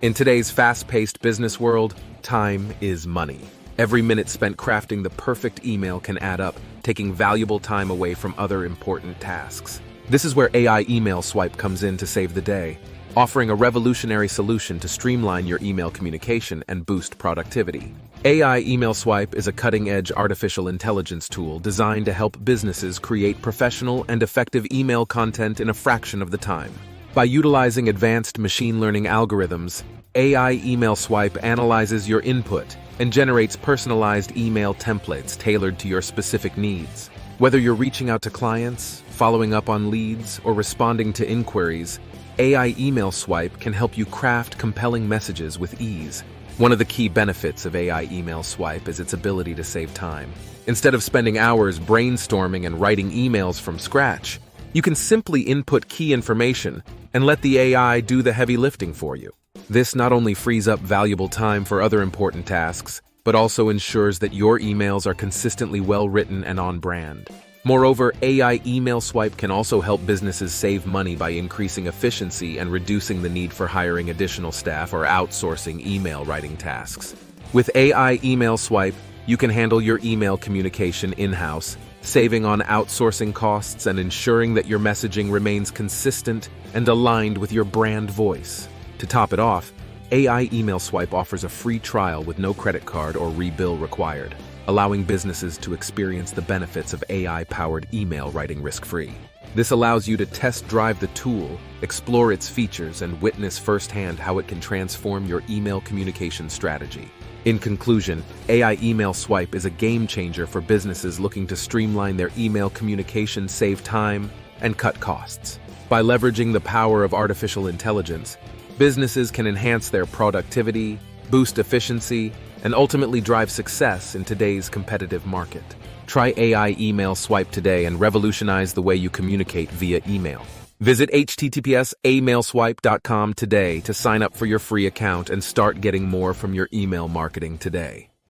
In today's fast-paced business world, time is money. Every minute spent crafting the perfect email can add up, taking valuable time away from other important tasks. This is where AI Email Swipe comes in to save the day, offering a revolutionary solution to streamline your email communication and boost productivity. AI Email Swipe is a cutting-edge artificial intelligence tool designed to help businesses create professional and effective email content in a fraction of the time. By utilizing advanced machine learning algorithms, AI Email Swipe analyzes your input and generates personalized email templates tailored to your specific needs. Whether you're reaching out to clients, following up on leads, or responding to inquiries, AI Email Swipe can help you craft compelling messages with ease. One of the key benefits of AI Email Swipe is its ability to save time. Instead of spending hours brainstorming and writing emails from scratch, you can simply input key information and let the AI do the heavy lifting for you. This not only frees up valuable time for other important tasks, but also ensures that your emails are consistently well-written and on brand. Moreover, AI Email Swipe can also help businesses save money by increasing efficiency and reducing the need for hiring additional staff or outsourcing email writing tasks. With AI Email Swipe, you can handle your email communication in-house, saving on outsourcing costs and ensuring that your messaging remains consistent and aligned with your brand voice. To top it off, AI Email Swipe offers a free trial with no credit card or rebill required, allowing businesses to experience the benefits of AI-powered email writing risk-free. This allows you to test drive the tool, explore its features, and witness firsthand how it can transform your email communication strategy. In conclusion, AI Email Swipe is a game-changer for businesses looking to streamline their email communication, save time, and cut costs. By leveraging the power of artificial intelligence, businesses can enhance their productivity, boost efficiency, and ultimately drive success in today's competitive market. Try AI Email Swipe today and revolutionize the way you communicate via email. Visit https://emailswipe.com today to sign up for your free account and start getting more from your email marketing today.